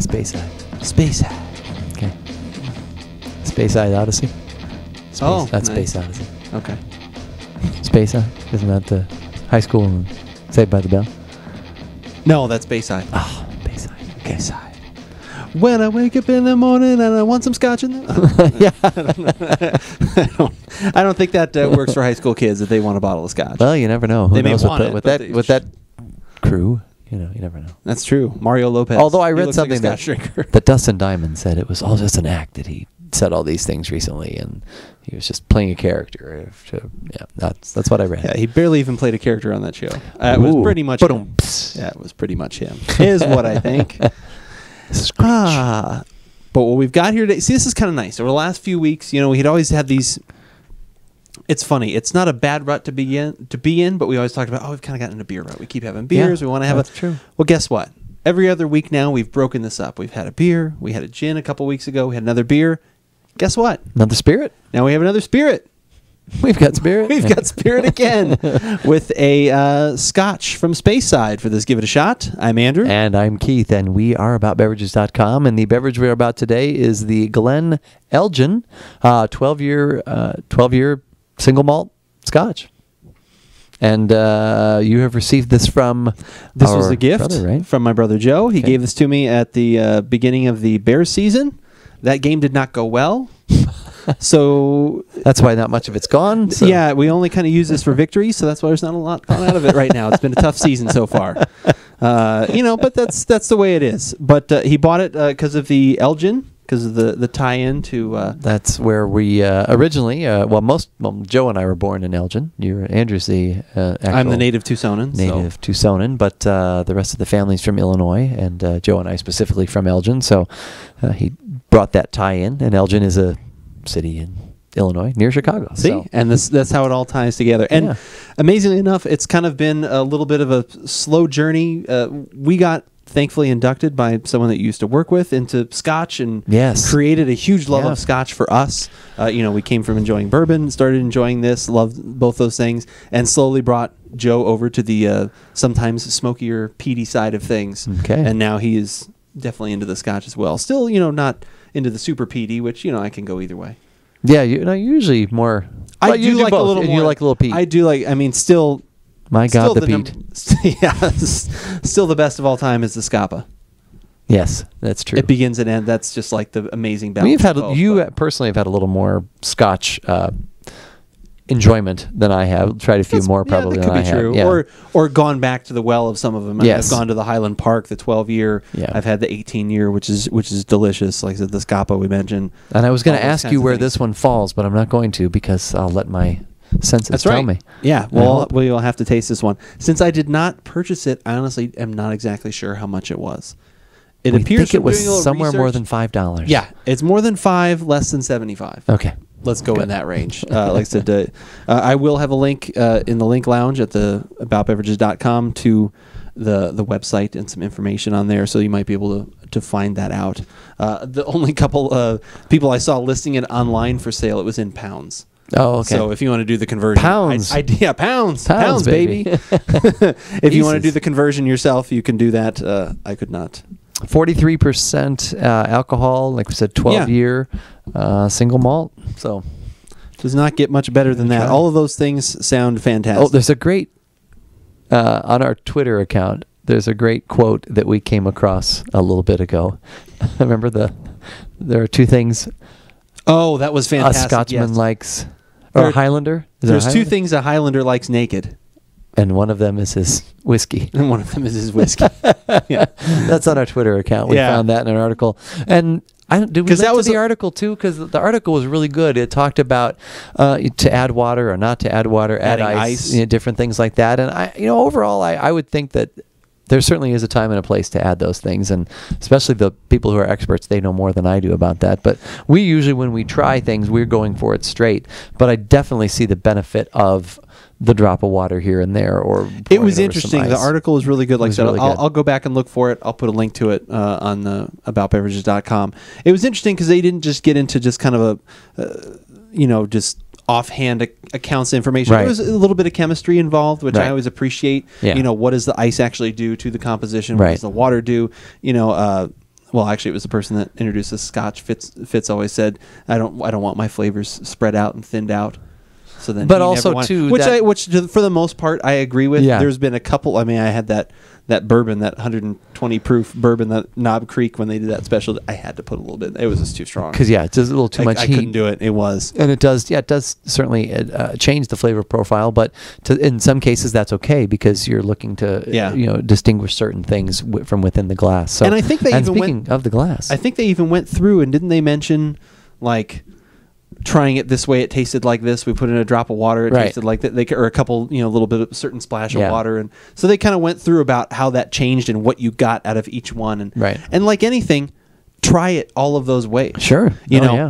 Speyside. Speyside. Okay. Speyside Odyssey. That's nice. Space Odyssey. Okay. Speyside? Isn't that the high school in Saved by the Bell? No, that's Speyside. Oh, Speyside. Okay. Speyside. When I wake up in the morning and I want some scotch in the... Yeah. I don't think that works for high school kids if they want a bottle of scotch. Well, you never know. Who They may knows want it, with but that crew? You never know. That's true. Mario Lopez. Although I He read looks like a something scotch drinker. that Dustin Diamond said it was all just an act, that he said all these things recently, and he was just playing a character. Yeah, that's what I read. Yeah, he barely even played a character on that show. It was pretty much him. Yeah, it was pretty much him. Is what I think. But what we've got here today, see, this is kind of nice. Over the last few weeks, we'd always had these. It's funny. It's not a bad rut to be in, but we always talked about, we've kind of gotten in a beer rut. We keep having beers. We want to have that's true. Well, guess what? Every other week now, we've broken this up. We've had a beer. We had a gin a couple weeks ago. We had another beer. Guess what? Another spirit? Now we have another spirit. We've got spirit. We've got spirit again with a Scotch from Speyside for this Give It a Shot. I'm Andrew. And I'm Keith, and we are AboutBeverages.com, and the beverage we're about today is the Glen Elgin 12-year single malt Scotch. And you have received this from This was a gift brother, right? from my brother Joe. He Okay. gave this to me at the beginning of the Bears season. That game did not go well. So That's why not much of it's gone. So. yeah, we only kind of use this for victory, so that's why there's not a lot gone out of it right now. It's been a tough season so far. But that's the way it is. But he bought it because of the Elgin, because of the tie-in to... That's where we originally, Joe and I were born in Elgin. Andrew's the actual I'm the native Tucsonan. native Tucsonan, but the rest of the family's from Illinois, and Joe and I specifically from Elgin. So he brought that tie-in, and Elgin is a city in Illinois near Chicago. See, So. and that's how it all ties together. And amazingly enough, it's kind of been a little bit of a slow journey. We got thankfully inducted by someone that you used to work with into Scotch, and created a huge love of Scotch for us. We came from enjoying bourbon, started enjoying this, loved both those things, and slowly brought Joe over to the sometimes smokier, peaty side of things. Okay. And now he is definitely into the Scotch as well. Still, not into the super peaty, which, I can go either way. Yeah, usually more. I do like both. A little more. You like a little peat. I do like. I mean, still. My God, the peat. Still the best of all time is the Scapa. Yes, that's true. It begins and ends. That's just like the amazing balance. We've had personally have had a little more Scotch enjoyment than I have. Tried a few more probably that than could I be have. true. Yeah. Or gone back to the well of some of them. Yes. I've gone to the Highland Park, the 12-year. Yeah. I've had the 18-year, which is delicious. Like I said, the Scapa we mentioned. And I was going to All those ask kinds you of where things. this one falls, but I'm not going to because I'll let my senses tell me. Yeah, well, we'll have to taste this one. Since I did not purchase it, I honestly am not exactly sure how much it was. It appears think it was from doing a little somewhere more research- than $5. Yeah, it's more than 5, less than 75. Okay. Let's go in that range. Like I said, I will have a link in the link lounge at the AboutBeverages.com to the website and some information on there, so you might be able to find that out. The only couple of people I saw listing it online for sale, it was in pounds. Oh, okay. So if you want to do the conversion, Pounds. Pounds, baby. If you want to do the conversion yourself, you can do that. I could not. 43% alcohol, like we said, 12-year single malt. So does not get much better than that. Try. All of those things sound fantastic. Oh, there's a great on our Twitter account. There's a great quote that we came across a little bit ago. Remember there are two things. Oh, that was fantastic. A Scotsman yes. likes, or a Highlander. There's two things a Highlander likes naked. And one of them is his whiskey. And one of them is his whiskey. Yeah. That's on our Twitter account. We found that in an article. And did we link to the article too? Because the article was really good. It talked about to add water or not to add water, add ice. Different things like that. And overall, I would think that there certainly is a time and a place to add those things, and especially the people who are experts, they know more than I do about that. But we usually, when we try things, we're going for it straight. But I definitely see the benefit of the drop of water here and there. Or it was interesting. The article is really good. Like I said, really I'll go back and look for it. I'll put a link to it on the AboutBeverages.com. It was interesting because they didn't just get into just kind of a, just offhand accounts information. Right. There was a little bit of chemistry involved, which Right. I always appreciate. Yeah. What does the ice actually do to the composition? What Right. does the water do? well, actually, it was the person that introduced the Scotch. Fitz always said, I don't want my flavors spread out and thinned out. So then, but also too, which for the most part I agree with. Yeah. There's been a couple. I mean, I had that bourbon, that 120 proof bourbon, that Knob Creek, when they did that special. I had to put a little bit. It was just too strong. Because it's just a little too much heat. I couldn't do it. It was, and it does. Yeah, it does certainly change the flavor profile. But in some cases, that's okay because you're looking to distinguish certain things from within the glass. So, and I think speaking of the glass, I think they even went through and didn't they mention like, trying it this way, it tasted like this. We put in a drop of water, it tasted like that. Or a couple, little bit of certain splash of water, and so they kind of went through about how that changed and what you got out of each one. And like anything, try it all of those ways. Sure,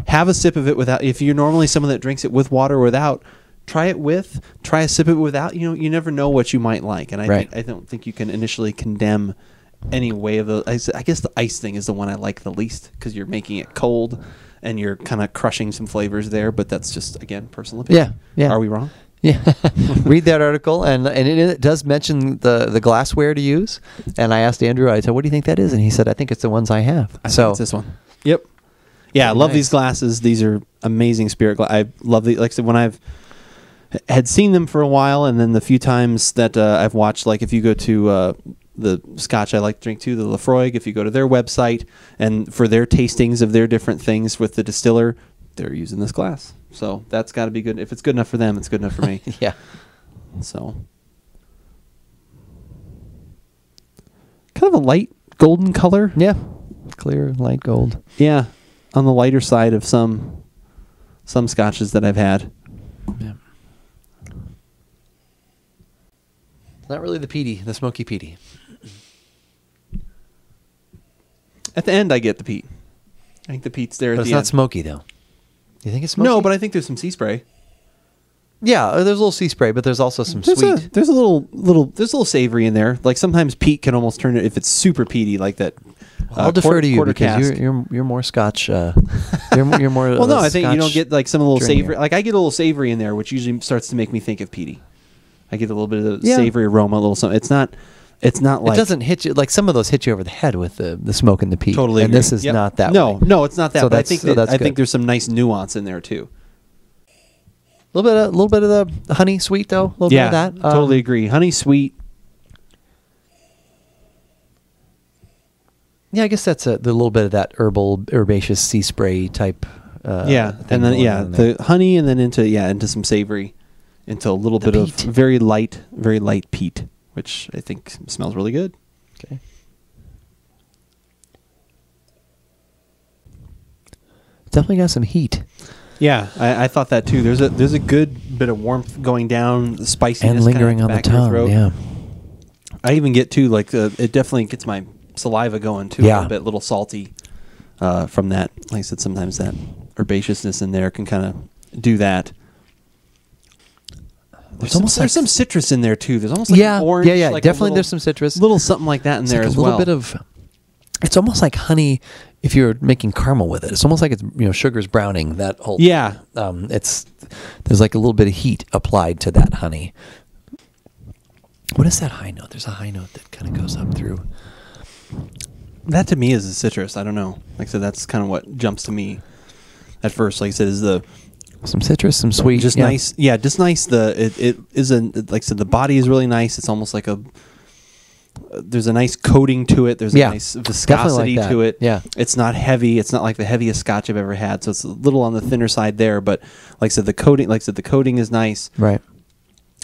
have a sip of it without. If you're normally someone that drinks it with water or without, try a sip of it without. You never know what you might like, and I don't think you can initially condemn any way of those. I guess the ice thing is the one I like the least because you're making it cold. And you're kind of crushing some flavors there, but that's just, again, personal opinion. Yeah. Are we wrong? Yeah. Read that article, and it does mention the glassware to use. And I asked Andrew, I said, what do you think that is? And he said, I think it's the ones I have. I think it's this one. Yep. Yeah, I love these glasses. These are amazing spirit glasses. I love the, like I said, when I've had seen them for a while, and then the few times that I've watched, like if you go to the Scotch I like to drink too, the Lafroig, if you go to their website and for their tastings of their different things with the distiller, they're using this glass. So that's got to be good. If it's good enough for them, it's good enough for me. Yeah. So kind of a light golden color. Yeah. Clear, light gold. Yeah. On the lighter side of some scotches that I've had. Yeah. Not really the smoky peaty. At the end, I get the peat. I think the peat's there. But it's not smoky, though. You think it's smoky? No, but I think there's some sea spray. Yeah, there's a little sea spray, but there's also some sweet. There's a little savory in there. Like sometimes peat can almost turn it if it's super peaty, like that. I'll defer to you because you're more Scotch. You're more. Well, no, I think you don't get like some little savory. Like I get a little savory in there, which usually starts to make me think of peaty. I get a little bit of savory aroma, a little something. It's not like... It doesn't hit you... Like some of those hit you over the head with the smoke and the peat. Totally and agree. This is not that way. No, it's not that. So but I think there's some nice nuance in there, too. A little bit of the honey sweet, though. A little bit of that. Totally agree. Honey sweet. Yeah, I guess that's the little bit of that herbaceous sea spray type... and then, the honey and then into some savory. Into a little bit of very light peat, which I think smells really good. Okay. Definitely got some heat. Yeah, I thought that too. There's a good bit of warmth going down, the spiciness and lingering on the tongue. Yeah. I even get too it definitely gets my saliva going too. A little salty from that. Like I said, sometimes that herbaceousness in there can kind of do that. There's some citrus in there too. There's almost like an orange. Yeah. Like definitely there's some citrus. Little something like that in there as well. A little bit of. It's almost like honey if you're making caramel with it. It's almost like it's sugar's browning that whole. Yeah. There's like a little bit of heat applied to that honey. What is that high note? There's a high note that kind of goes up through. That to me is a citrus. I don't know. Like I said, that's kind of what jumps to me at first. Like I said, is the. Some citrus, some sweet, just nice. Yeah, just nice. It isn't like I said. The body is really nice. It's almost like there's a nice coating to it. There's a nice viscosity to it. Yeah, it's not heavy. It's not like the heaviest Scotch I've ever had. So it's a little on the thinner side there. But like I said, the coating is nice. Right.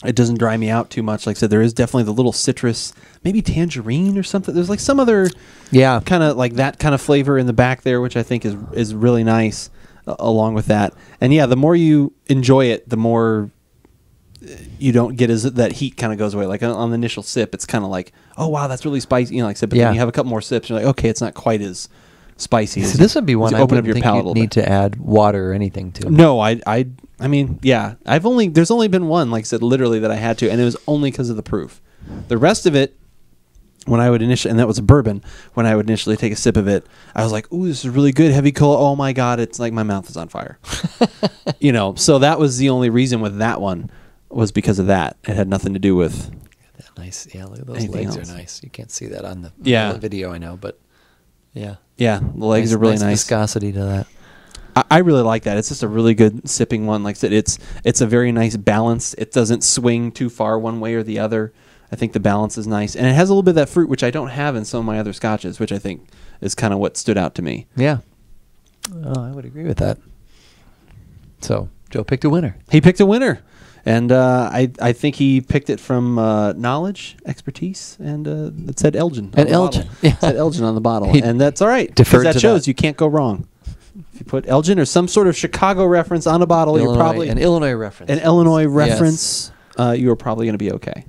It doesn't dry me out too much. Like I said, there is definitely the little citrus, maybe tangerine or something. There's like some other kind of like that kind of flavor in the back there, which I think is really nice. Along with that, and the more you enjoy it, the more you don't get that heat kind of goes away. Like on the initial sip, it's kind of like, oh wow, that's really spicy. Like I said, but then you have a couple more sips, you're like, okay, it's not quite as spicy. So this would be one I wouldn't think you'd need to add water or anything to. No, I mean, there's only been one, like I said, literally that I had to, and it was only because of the proof. The rest of it. When I would initially, and that was a bourbon, when I would initially take a sip of it, I was like, ooh, this is really good, heavy cola. Oh my God, it's like my mouth is on fire. So that was the only reason with that one was because of that. It had nothing to do with that nice. Yeah, look at those legs else. Are nice. You can't see that on the video, I know, but Yeah. Yeah, the legs are really nice. Viscosity to that. I really like that. It's just a really good sipping one. Like I said, it's a very nice balance. It doesn't swing too far one way or the other. I think the balance is nice. And it has a little bit of that fruit, which I don't have in some of my other scotches, which I think is kind of what stood out to me. Yeah. I would agree with that. So, Joe picked a winner. He picked a winner. And I think he picked it from knowledge, expertise, and it said Elgin. And Elgin. Yeah. It said Elgin on the bottle. And that's all right. Because that shows you can't go wrong. If you put Elgin or some sort of Chicago reference on a bottle, you're probably... An Illinois reference. An Illinois reference, you're probably going to be okay.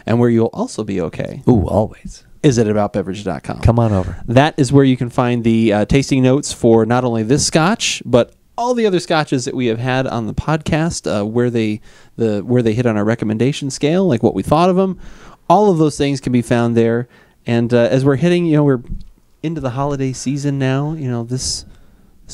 And where you'll also be okay... Ooh, always. ...is at AboutBeverages.com. Come on over. That is where you can find the tasting notes for not only this scotch, but all the other scotches that we have had on the podcast, where they hit on our recommendation scale, like what we thought of them. All of those things can be found there. And as we're hitting, we're into the holiday season now. This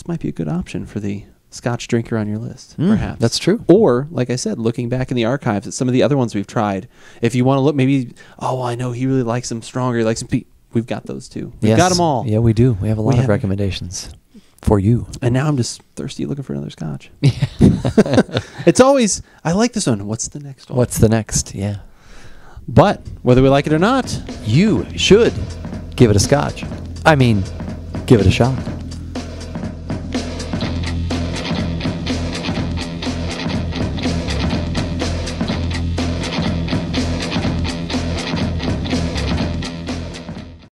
might be a good option for the Scotch drinker on your list, perhaps. That's true. Or, like I said, looking back in the archives at some of the other ones we've tried. If you want to look, maybe, I know he really likes them stronger. He likes them peat. We've got those too. We've got them all. Yeah, we do. We have a lot of recommendations for you. And now I'm just thirsty looking for another Scotch. It's always, I like this one. What's the next one? What's the next? Yeah. But whether we like it or not, you should give it a Scotch. I mean, give it a shot.